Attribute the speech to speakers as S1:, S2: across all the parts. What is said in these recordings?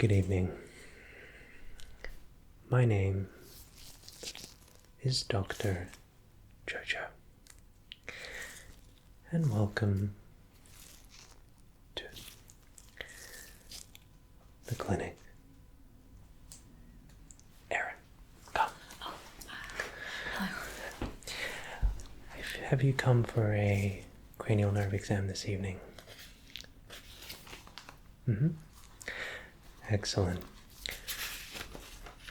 S1: Good evening. My name is Dr. Jojo, and welcome to the clinic. Erin, come.
S2: Oh, hello.
S1: Have you come for a cranial nerve exam this evening? Excellent.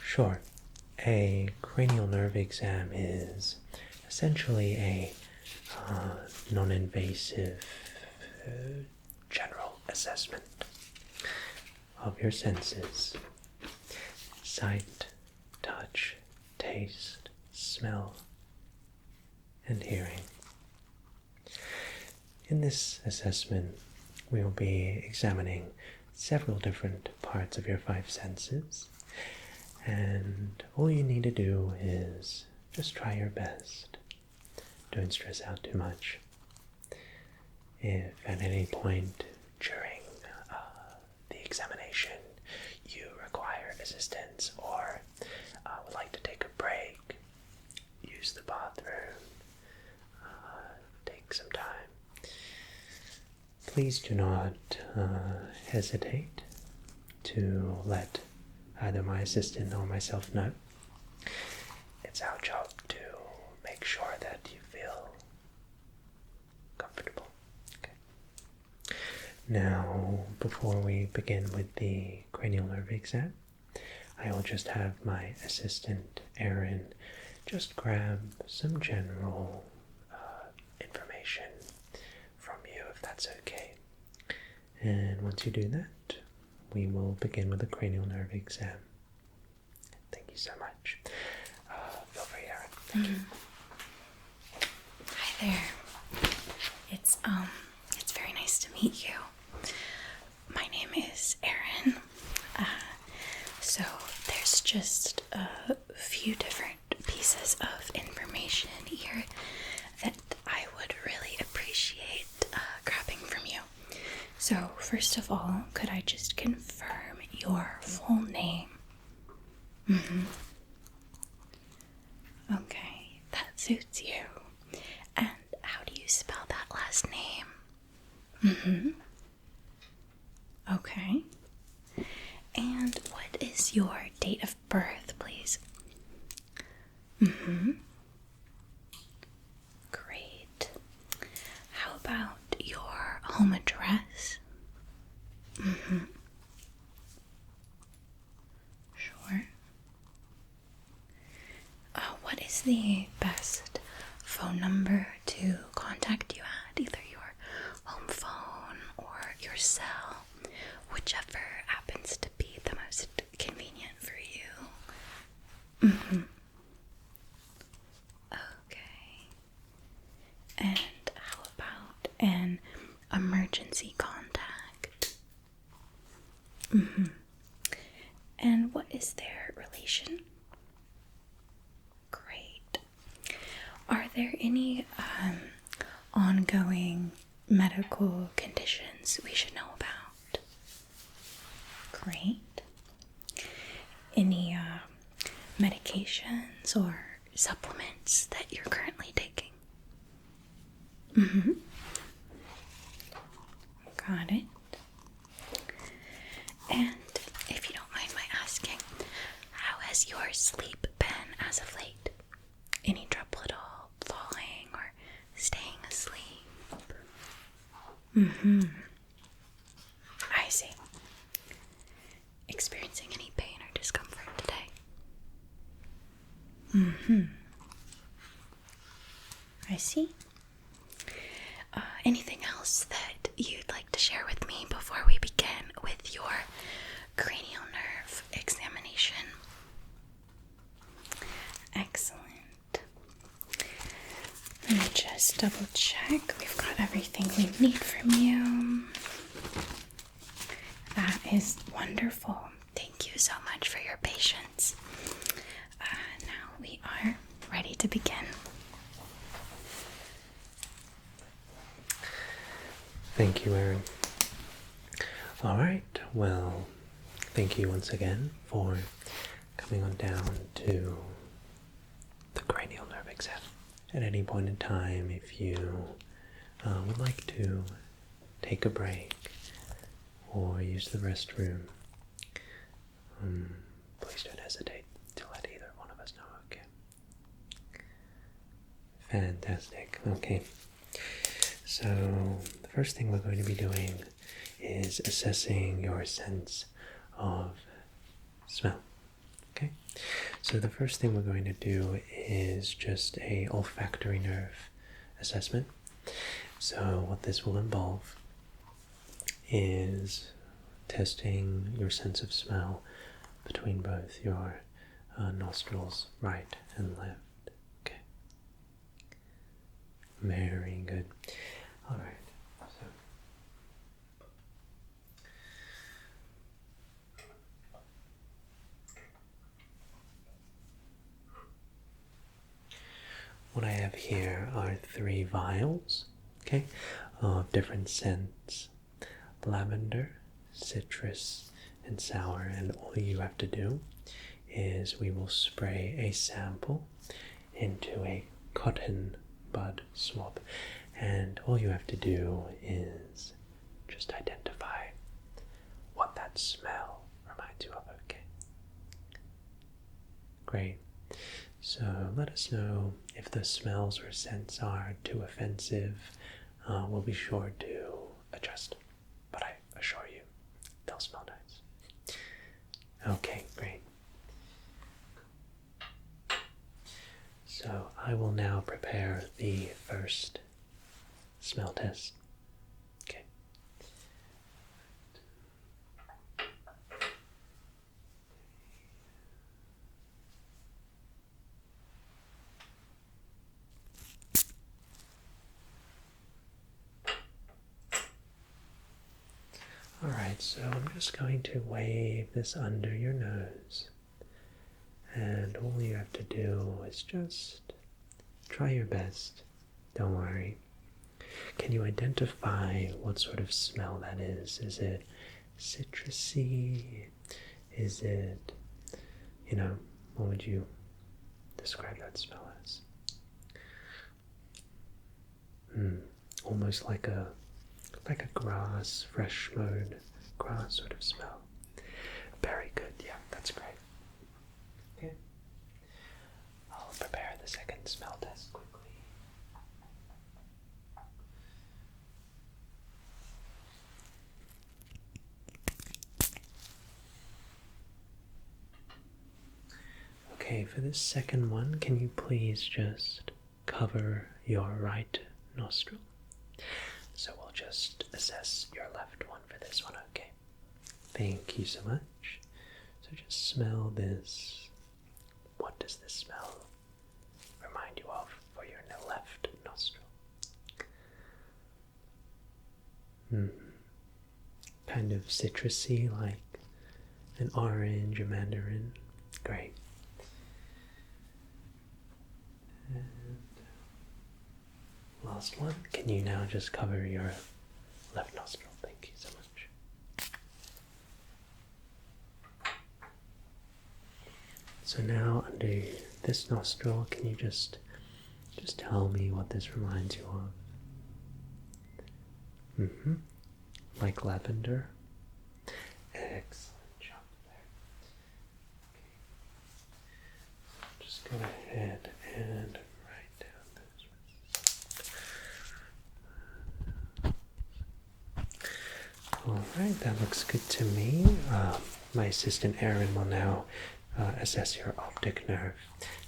S1: Sure. A cranial nerve exam is essentially a non-invasive general assessment of your senses: sight, touch, taste, smell, and hearing. In this assessment, we will be examining several different parts of your five senses, and all you need to do is just try your best. Don't stress out too much. If at any point during the examination you require assistance or would like to take a break, use the bathroom, take some time, please do not hesitate to let either my assistant or myself know. It's our job to make sure that you feel comfortable. Okay. Now, before we begin with the cranial nerve exam, I will just have my assistant, Erin, just grab some general information from you, if that's okay. And once you do that, we will begin with the cranial nerve exam. Thank you so much. Feel free, Erin. Thank you.
S2: Hi there. It's very nice to meet you. My name is Erin. So there's just a few different pieces of information here that I would really appreciate grabbing from you. So first of all, could I just confirm your full name? Okay, that suits you. And how do you spell that last name? Okay. And what is your date of birth, please? Great. How about your home address? Sure. What is the best phone number to contact you at? Either your home phone or your cell, whichever happens to be the most convenient for you. Okay. And how about an emergency contact? And what is their relation? Great. Are there any ongoing medical conditions we should know about? Great. Any medications or supplements that you're currently taking? Got it. And if you don't mind my asking, how has your sleep been as of late? Any trouble at all falling or staying asleep? I see. Experiencing any pain or discomfort today? I see. Anything else that you'd like to share with me before we begin with your cranial nerve examination? Excellent. Let me just double check. We've got everything we need from you. That is wonderful. Thank you so much for your patience. Now we are ready to begin.
S1: Thank you, Erin. Alright, well, thank you once again for coming on down to the cranial nerve exam. At any point in time, if you would like to take a break or use the restroom, please don't hesitate to let either one of us know, okay? Fantastic. Okay. So, the first thing we're going to be doing is assessing your sense of smell. Okay? So, the first thing we're going to do is just a olfactory nerve assessment. So, what this will involve is testing your sense of smell between both your nostrils, right and left. Okay. Very good. All right. So, what I have here are 3 vials, okay, of different scents: lavender, citrus, and sour. And all you have to do is we will spray a sample into a cotton bud swab, and all you have to do is just identify what that smell reminds you of. Okay, great. So let us know if the smells or scents are too offensive. We'll be sure to adjust, but I assure you they'll smell nice. Okay, great. So I will now prepare the first smell test. Okay. Alright, so I'm just going to wave this under your nose. And all you have to do is just try your best. Don't worry. Can you identify what sort of smell that is? Is it citrusy? Is it, what would you describe that smell as? Almost like a grass, fresh mown grass sort of smell. Very good. Yeah, that's great. Okay. I'll prepare the second smell test quickly. Okay, for this second one, can you please just cover your right nostril? So we'll just assess your left one for this one, okay? Thank you so much. So just smell this. What does this smell remind you of for your left nostril? Kind of citrusy, like an orange or mandarin. Great. And last one. Can you now just cover your left nostril? Thank you so much. So now under this nostril, can you just tell me what this reminds you of? Like lavender? Excellent job there. Okay. Just go ahead and write down those. Alright, that looks good to me. My assistant Erin will now assess your optic nerve.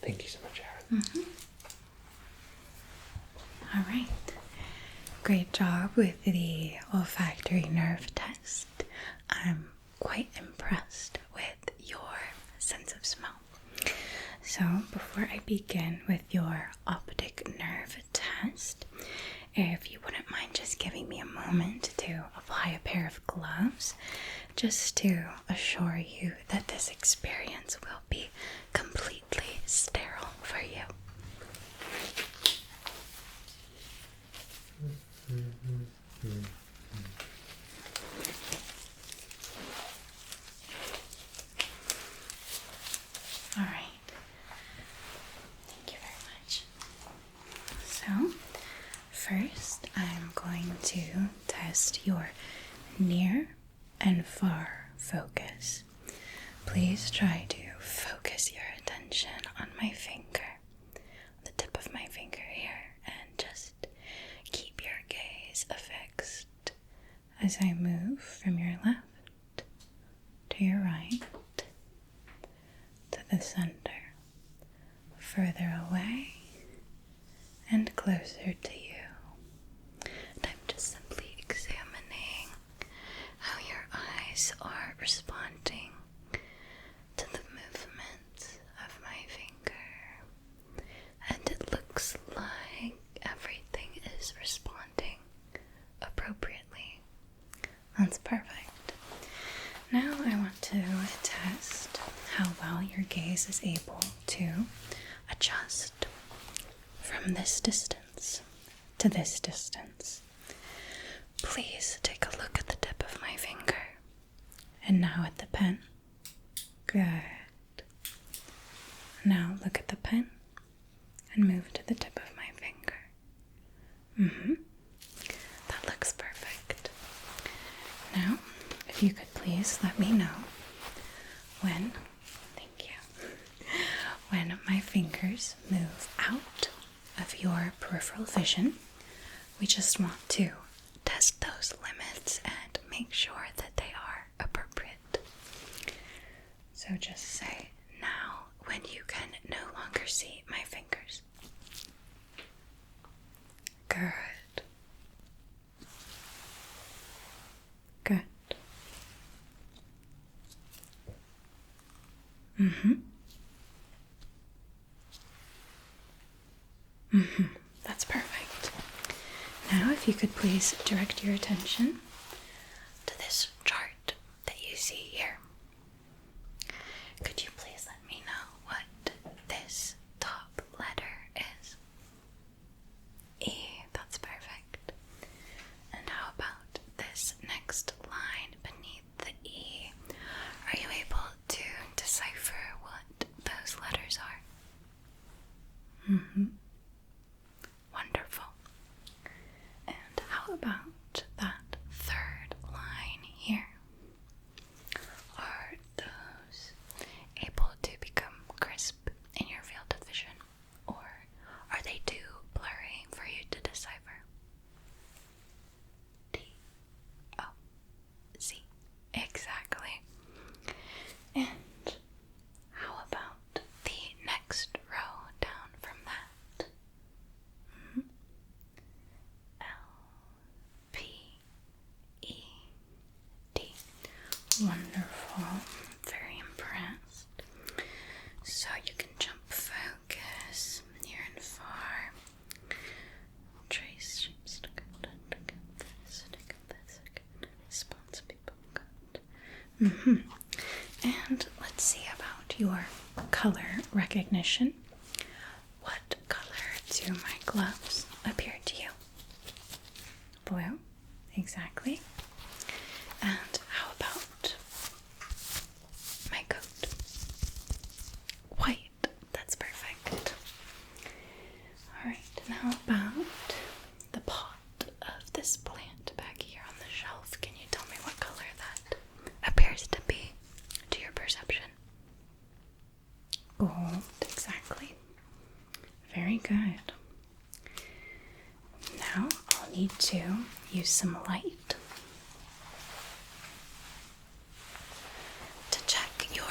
S1: Thank you so much, Erin.
S2: All right. Great job with the olfactory nerve test. I'm quite impressed with your sense of smell. So before I begin with your optic nerve test, if you wouldn't mind just giving me a moment to apply a pair of gloves, just to assure you that this experience will be completely sterile for you. to test your near and far focus. Please try to focus your attention on my finger, the tip of my finger here, and just keep your gaze affixed as I move from your left to your right, to the center, further away, and closer to you. And I'm just simply examining how your eyes are responding to the movements of my finger. And it looks like everything is responding appropriately. That's perfect. Now I want to test how well your gaze is able to adjust from this distance to this distance. Please take a look at the tip of my finger. And now at the pen. Good. Now look at the pen and move to the tip of my finger. That looks perfect. Now, if you could please let me know when, thank you, when my fingers move out of your peripheral vision. We just want to test those limits and make sure that they are appropriate. So just say now when you can no longer see my fingers. Good. Good. That's perfect. Now if you could please direct your attention to this chart that you see here. Could you please let me know what this top letter is? E, that's perfect. And how about this next line beneath the E? Are you able to decipher what those letters are? Wonderful. And how about that third line here? Are those able to become crisp in your field of vision, or are they too blurry for you to decipher? D, O, C, exactly. And how about the next row down from that? L, P, E, D. Wonderful. Very impressed. So you can jump focus near and far. Trace shapes, stick of this, response people got. And let's see about your color recognition. What color do my gloves appear to you? Blue, exactly. And how about my coat? White, that's perfect. Alright, now about the pot of this plant back here on the shelf. Can you tell me what color that appears to be to your perception? Gold, exactly. Very good. Now I'll need to use some light to check your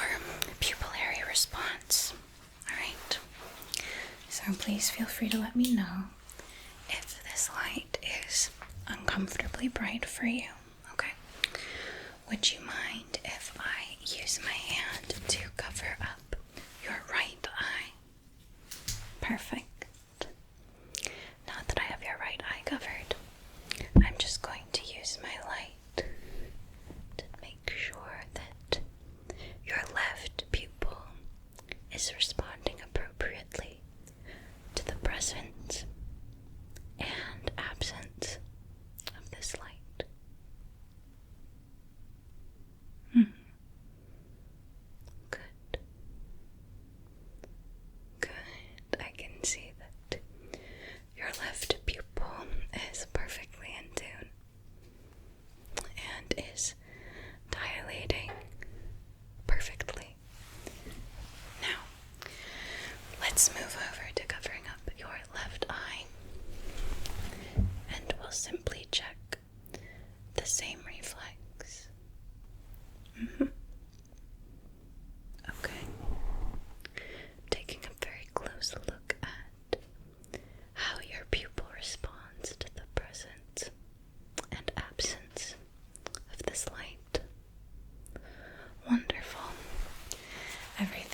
S2: pupillary response. Alright. So please feel free to let me know if this light is uncomfortably bright for you. Okay. Would you mind if I use my hand to cover up your right eye? Perfect. Now that I have your right eye covered, I'm just going to use my light to make sure that your left pupil is responding appropriately to the presence and absence of this light.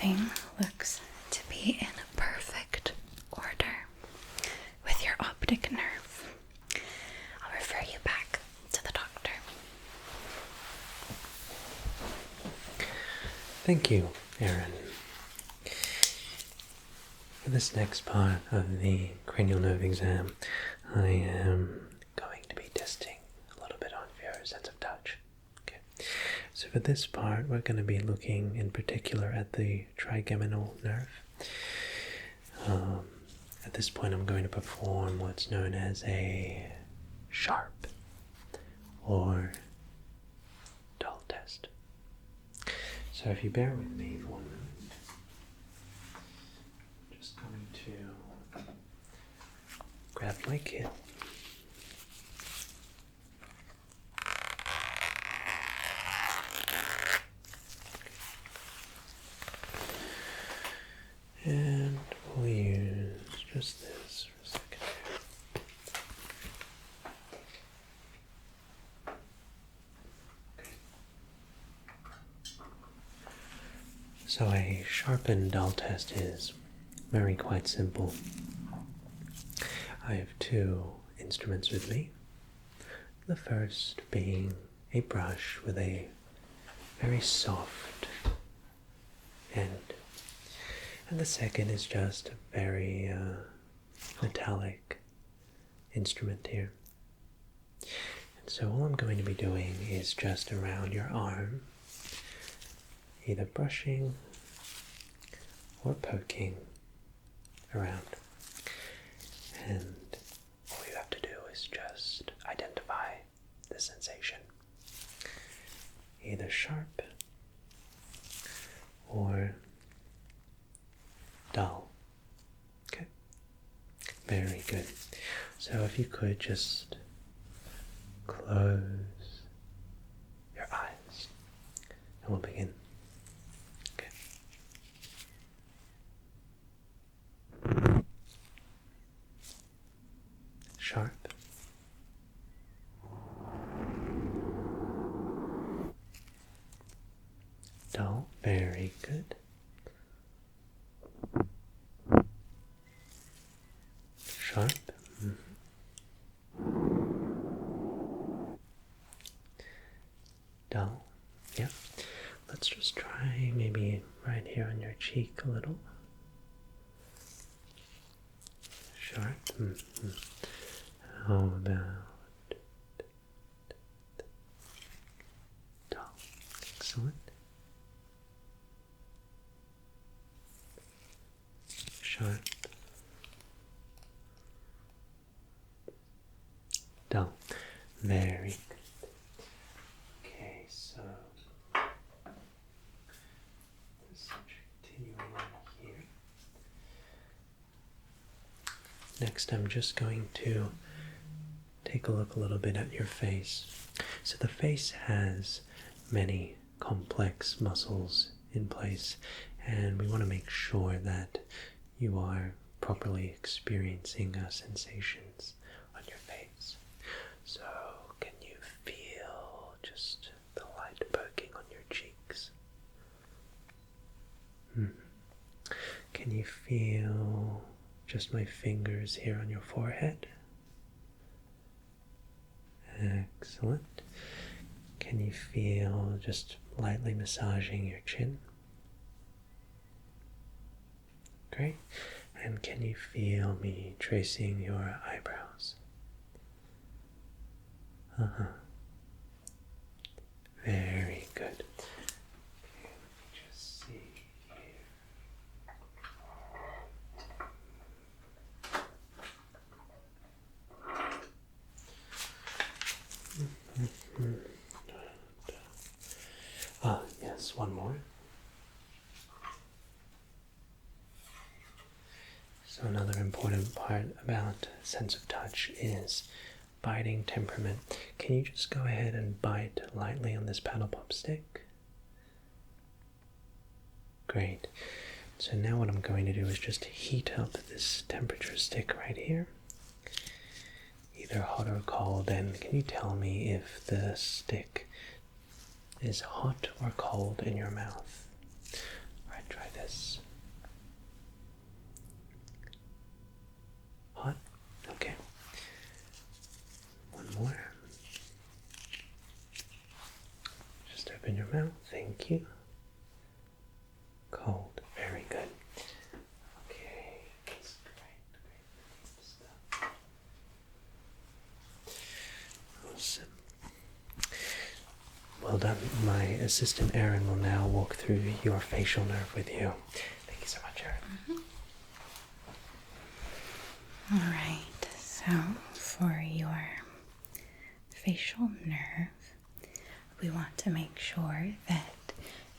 S2: everything looks to be in perfect order with your optic nerve. I'll refer you back to the doctor.
S1: Thank you, Aaron. For this next part of the cranial nerve exam, I am going to be testing a little bit on your sense of touch. Okay. So for this part, we're going to be looking in particular at the trigeminal nerve. At this point, I'm going to perform what's known as a sharp or dull test. So if you bear with me for 1 minute, I'm just going to grab my kit. And we'll use just this for a second. So a sharp and dull test is very quite simple. I have two instruments with me. The first being a brush with a very soft end. And the second is just a very metallic instrument here. And so all I'm going to be doing is just around your arm, either brushing or poking around. And all you have to do is just identify the sensation, either sharp or dull. Okay, very good. So if you could just close your eyes and we'll begin. Okay. Sharp. Dull, very good. Sharp. Dull. Yep. Let's just try maybe right here on your cheek a little. Sharp. How about dull? Excellent. Sharp. Dull. Very good. Okay, so let's continue on here. Next, I'm just going to take a look a little bit at your face. So the face has many complex muscles in place, and we want to make sure that you are properly experiencing sensations on your face. So can you feel just the light poking on your cheeks? Can you feel just my fingers here on your forehead? Excellent. Can you feel just lightly massaging your chin? Great. And can you feel me tracing your eyebrows? Very good. Okay, let me just see here. Yes, one more. So another important part about sense of touch is biting temperament. Can you just go ahead and bite lightly on this paddle pop stick? Great. So now what I'm going to do is just heat up this temperature stick right here, either hot or cold. And can you tell me if the stick is hot or cold in your mouth? Alright, try this. Thank you. Cold. Very good. Okay. That's great stuff. Awesome. Well done. My assistant Erin will now walk through your facial nerve with you. Thank you so much, Erin.
S2: Alright, so for your facial nerve, we want to make sure that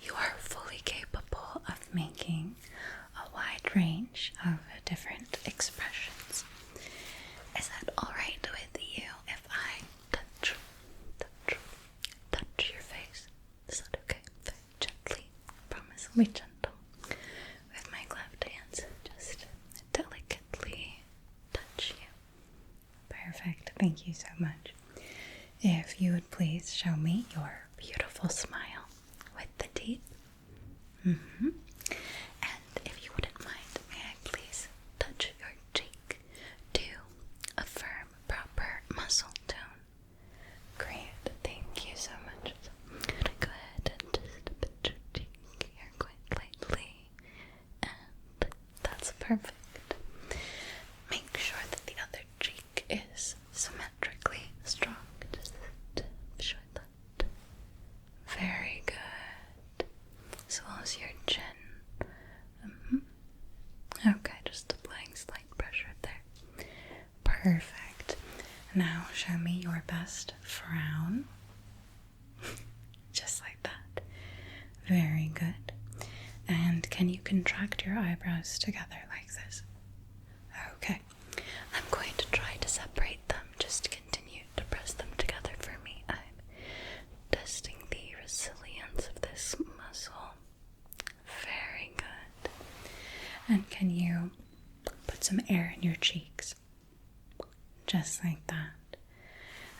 S2: you are fully capable of making a wide range of different expressions. Is that alright with you if I touch your face? Is that okay? Very gently. Promise I'll be gentle with my gloved hands. Just delicately touch you. Perfect. Thank you so much. If you would please show me your beautiful smile with the teeth. And if you wouldn't mind, may I please touch your cheek to affirm proper muscle tone? Great. Thank you so much. So I'm gonna go ahead and just put your cheek here quite lightly. And that's perfect. Make sure that the other cheek is symmetrically strong. Just show that. Very good. As well as your chin. Okay, just applying slight pressure there. Perfect. Now show me your best frown. Just like that. Very good. And can you contract your eyebrows together like this? Okay. I'm going to try to separate them. Just continue to press them together for me. I'm testing the resilience of this muscle. Very good. And can you put some air in your cheeks? Just like that.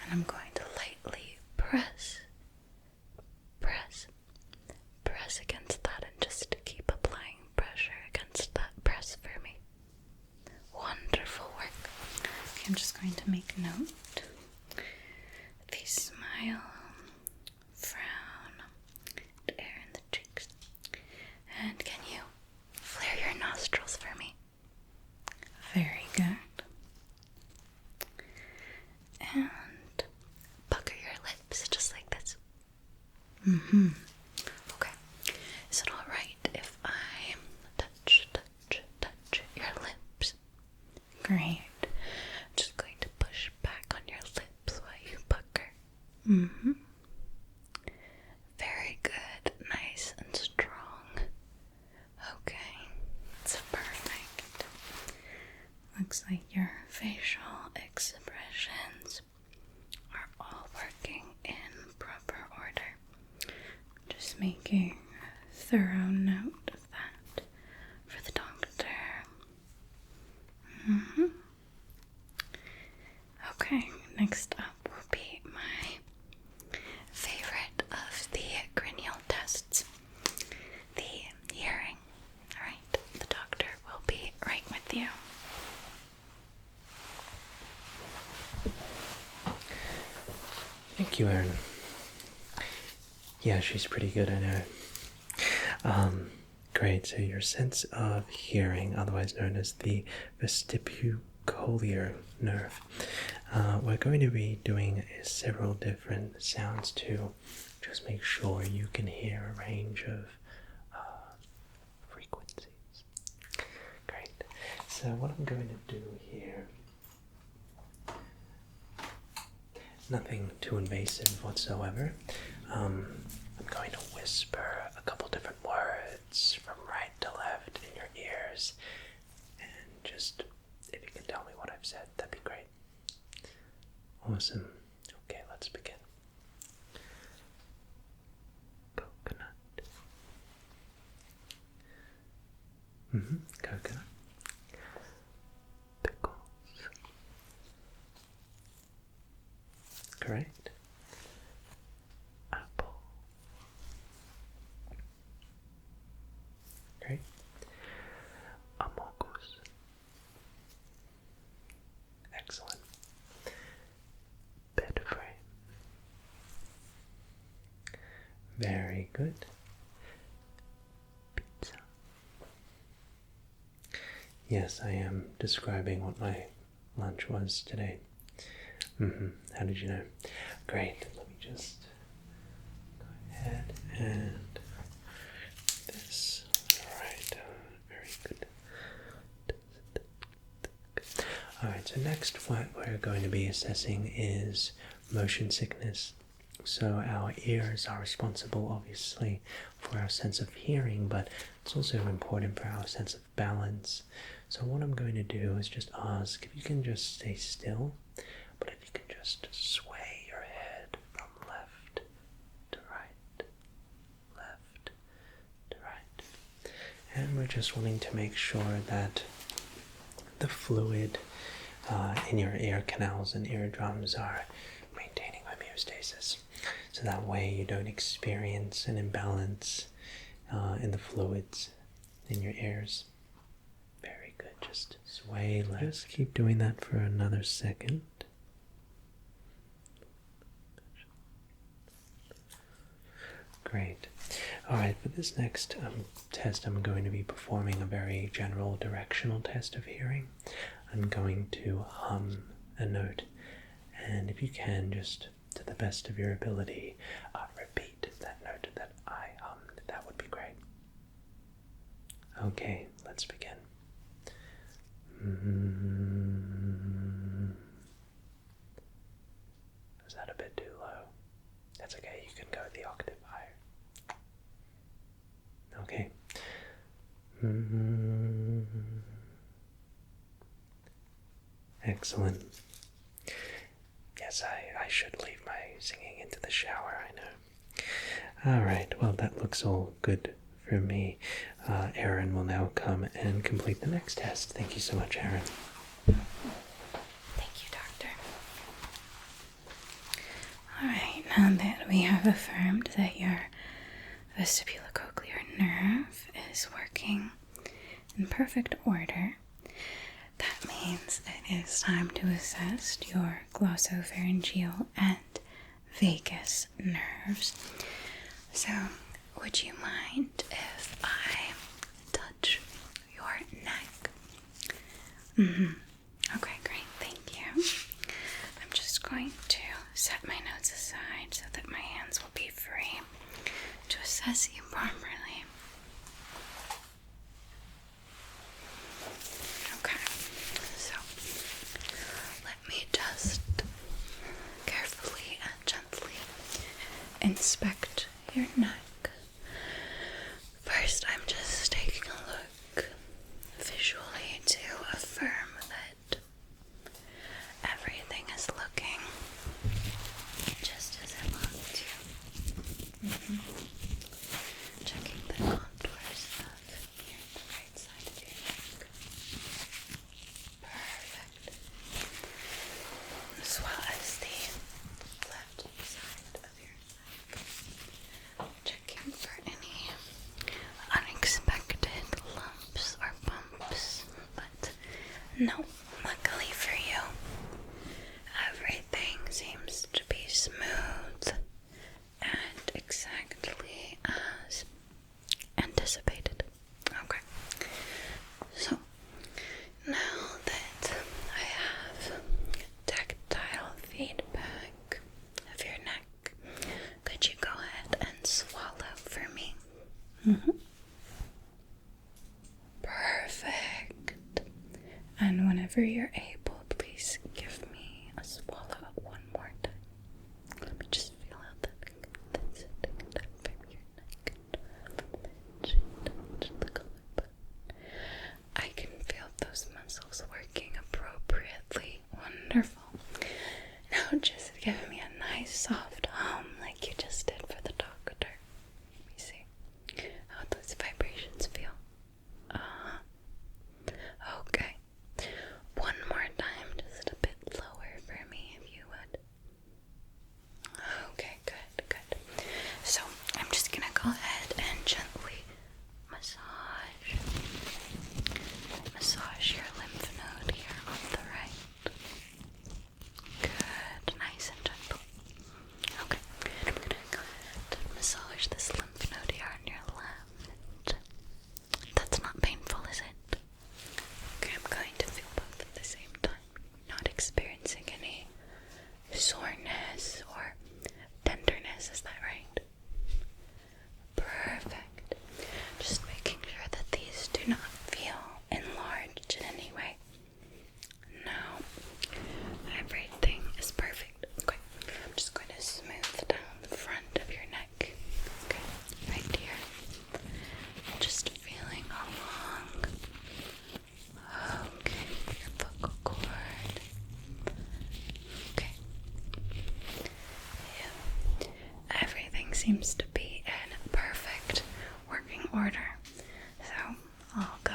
S2: And I'm going to lightly press against that, and just keep applying pressure against that press for me. Wonderful work. Okay, I'm just going to make note. The smile, frown, and air in the cheeks. And can you flare your nostrils for me? Very good. And pucker your lips just like this. Okay. Is it alright if I touch your lips? Great. Just going to push back on your lips while you pucker. Very good. Nice and strong. Okay. It's perfect. Looks like your facial expressions are all working in proper order. Just making a thorough note of that for the doctor. Okay, next up will be my favorite of the cranial tests, the hearing. Alright, the doctor will be right with you.
S1: Thank you, Erin. Yeah, she's pretty good, I know. Great, so your sense of hearing, otherwise known as the vestibular nerve. We're going to be doing several different sounds to just make sure you can hear a range of frequencies. Great. So what I'm going to do here, nothing too invasive whatsoever. I'm going to whisper a couple different words from right to left in your ears, and just, if you can tell me what I've said, that'd be great. Awesome. Okay, let's begin. Coconut. Coconut. Pickles. Correct. Apple. Great. Amogus. Excellent. Bed frame. Very good. Yes, I am describing what my lunch was today. How did you know? Great. Let me just go ahead and this. Alright, very good. Alright, so next what we're going to be assessing is motion sickness. So our ears are responsible, obviously, for our sense of hearing, but it's also important for our sense of balance. So what I'm going to do is just ask if you can just stay still, but if you can just sway your head from left to right, left to right. And we're just wanting to make sure that the fluid in your ear canals and eardrums are maintaining homeostasis. So that way you don't experience an imbalance in the fluids in your ears. Very good. Just sway left. Just keep doing that for another second. Great. Alright, for this next test I'm going to be performing a very general directional test of hearing. I'm going to hum a note, and if you can, just to the best of your ability, repeat that note that I hummed. That would be great. Okay, let's begin. Is that a bit too low? That's okay, you can go the octave higher. Okay. Excellent. Yes, I should leave my singing into the shower, I know. Alright, well that looks all good for me. Aaron will now come and complete the next test. Thank you so much, Aaron.
S2: Thank you, Doctor. Alright, now that we have affirmed that your vestibulocochlear nerve is working in perfect order, that means it is time to assess your glossopharyngeal and vagus nerves. So, would you mind if I touch your neck? Okay, great, thank you. I'm just going to set my notes aside so that my hands will be free to assess you properly. Okay, so let me just carefully and gently inspect your neck. First, I'm just taking a look visually to affirm that everything is looking just as I want to. Checking the contours of the right side of your neck. Perfect. As well as the left side of your neck. Checking for any unexpected lumps or bumps, but no, luckily for you, everything seems to be smooth and exactly as anticipated. Okay, so now that I have tactile feedback of your neck, could you go ahead and swallow for me? Perfect. And whenever you're able, please give me a swallow one more time. Let me just feel out that sitting down from your neck. Touch the collarbone. I can feel those muscles working appropriately. Wonderful. Now just give me a nice soft hum like you just did for the doctor. Let me see how those vibrations feel. Okay. One more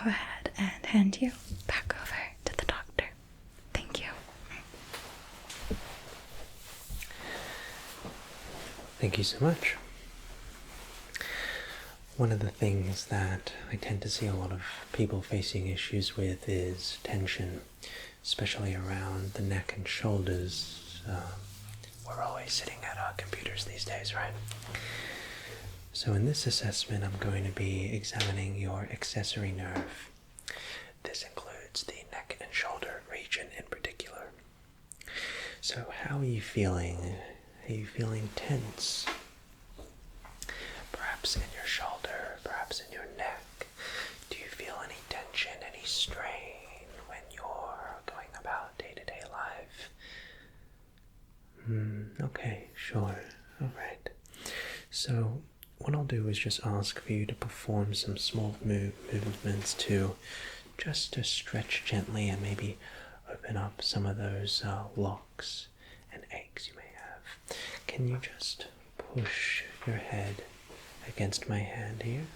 S2: ahead and hand you back over to the doctor. Thank you.
S1: Thank you so much. One of the things that I tend to see a lot of people facing issues with is tension, especially around the neck and shoulders. We're always sitting at our computers these days, right? So in this assessment, I'm going to be examining your accessory nerve. This includes the neck and shoulder region in particular. So how are you feeling? Are you feeling tense? Perhaps in your shoulder, perhaps in your neck. Do you feel any tension, any strain when you're going about day-to-day life? Okay, sure. Alright. So what I'll do is just ask for you to perform some small movements just to stretch gently and maybe open up some of those locks and aches you may have. Can you just push your head against my hand here?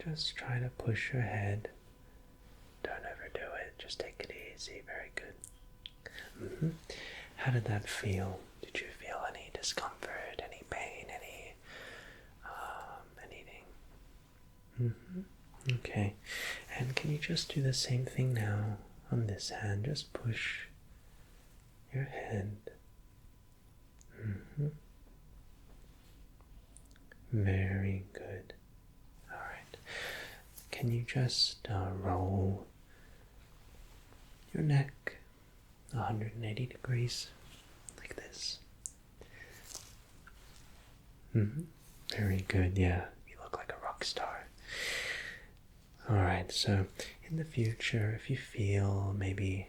S1: Just try to push your head. Don't overdo it. Just take it easy. Very good. How did that feel? Did you feel any discomfort, any pain, anything? Okay. And can you just do the same thing now on this hand? Just push your head. Very good. Alright. Can you just roll your neck 180 degrees like this? Very good, yeah. You look like a rock star. Alright, so in the future, if you feel maybe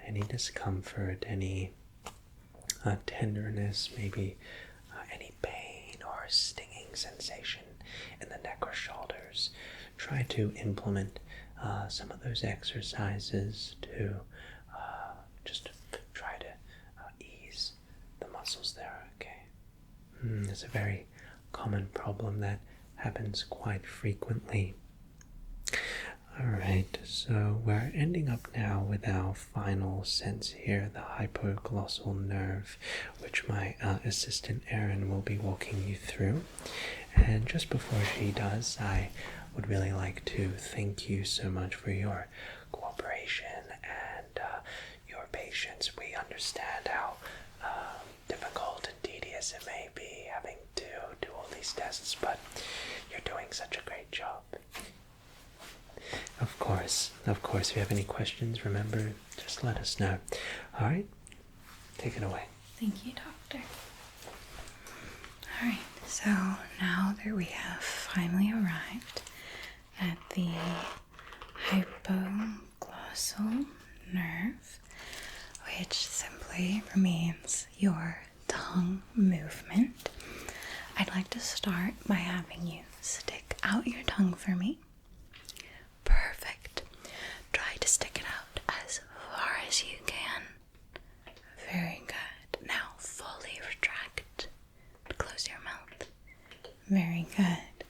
S1: any discomfort, any tenderness, maybe any pain or stinging sensation in the neck or shoulders, try to implement some of those exercises to just try to ease the muscles there, okay? It's a very common problem that happens quite frequently. Alright, so we're ending up now with our final sense here, the hypoglossal nerve, which my assistant Erin will be walking you through. And just before she does, I would really like to thank you so much for your cooperation and your patience. We understand how difficult and tedious it may be having to do all these tests, but you're doing such a great job. Of course, if you have any questions, remember, just let us know. Alright, take it away.
S2: Thank you, doctor. Alright, so now that we have finally arrived at the hypoglossal nerve, which simply means your tongue movement, I'd like to start by having you stick out your tongue for me. Perfect. Try to stick it out as far as you can. Very good. Now fully retract. Close your mouth. Very good.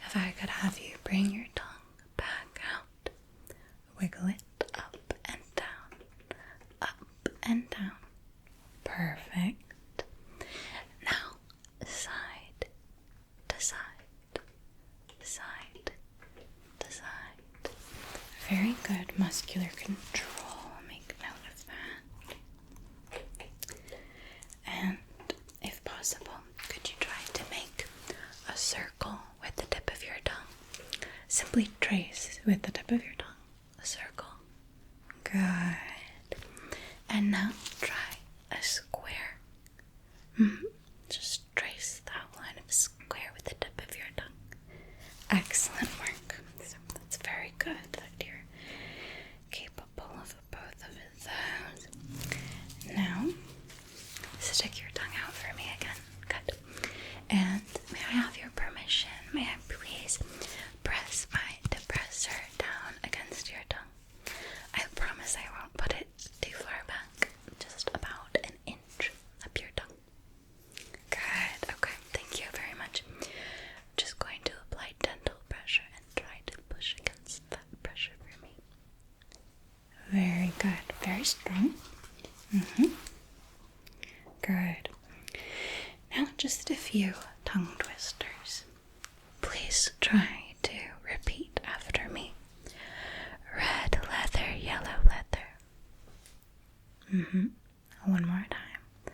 S2: If I could have you bring your tongue back out. Wiggle it up and down. Up and down. Perfect. Now side to side. Side to side. Very good muscular control. Make note of that. And if possible, could you try to make a circle with the tip of your tongue? Simply trace with the tip of your tongue a circle. Good. And now try a square. Just trace that line of a square with the tip of your tongue. Excellent work. So that's very good that you're capable of both of those. Now, stick your tongue out for me again. Good. And may I have your permission? May I please press my depressor down against your tongue? I promise I won't put it too far back. few tongue twisters. Please try to repeat after me. Red leather, yellow leather. One more time.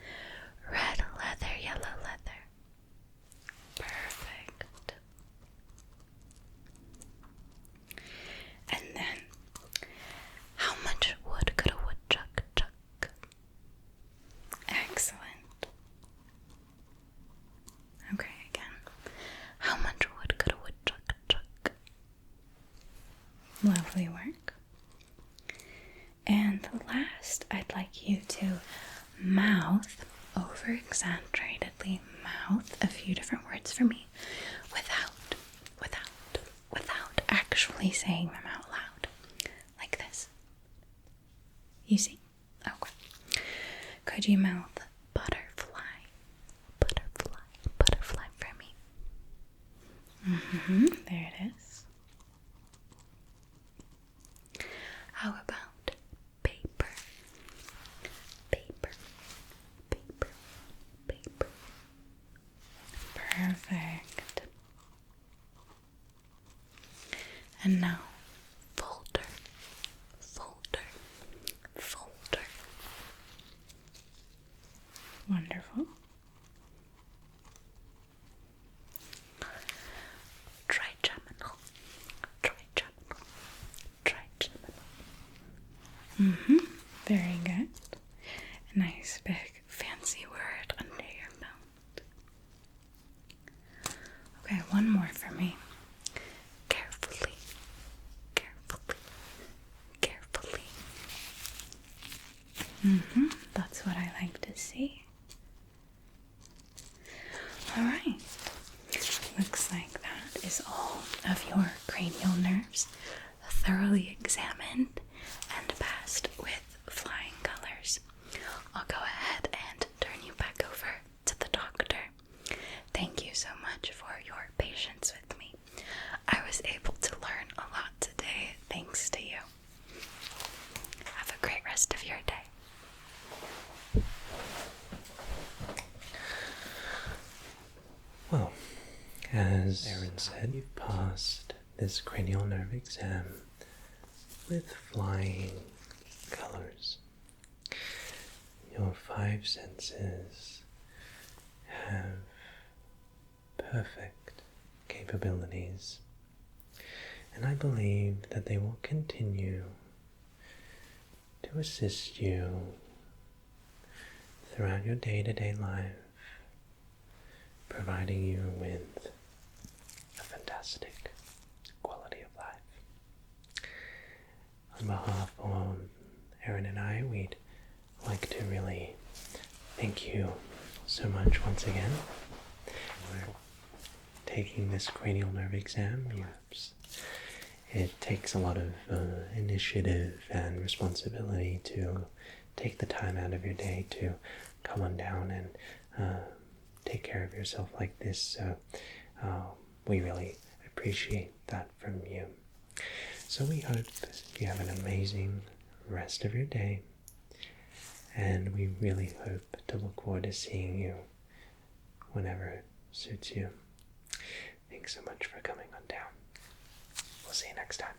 S2: Red leather, yellow leather. Perfect. And then, how much wood could a woodchuck chuck? Excellent. Okay, again. How much wood could a woodchuck chuck? Lovely work. And last, I'd like you to mouth, over-exaggeratedly mouth a few different words for me without actually saying them out loud. Like this. You see? Okay. Could you mouth butterfly, butterfly, butterfly for me? There it is. How about paper, paper, paper, paper? Perfect. And now, folder, folder, folder. Wonderful. Trigeminal, trigeminal, trigeminal. Very good. A nice big fancy word under your mouth. Okay, one more for me. Carefully, carefully, carefully. That's what I like to see. Alright. Looks like that is all of your cranial nerves thoroughly examined and passed with flying colors. I'll go ahead and turn you back over to the doctor. Thank you so much for your patience with me. I was able to learn a lot today thanks to you. Have a great rest of your day.
S1: Well, as Aaron said, you've passed this cranial nerve exam with flying colors. Your 5 senses have perfect capabilities, and I believe that they will continue to assist you throughout your day-to-day life, providing you with a fantastic quality of life. On behalf of Aaron and I, we'd like to really thank you so much once again for taking this cranial nerve exam. It takes a lot of initiative and responsibility to take the time out of your day to come on down and take care of yourself like this. So we really appreciate that from you. So we hope you have an amazing rest of your day, and we really hope to look forward to seeing you whenever it suits you. Thanks so much for coming on down. We'll see you next time.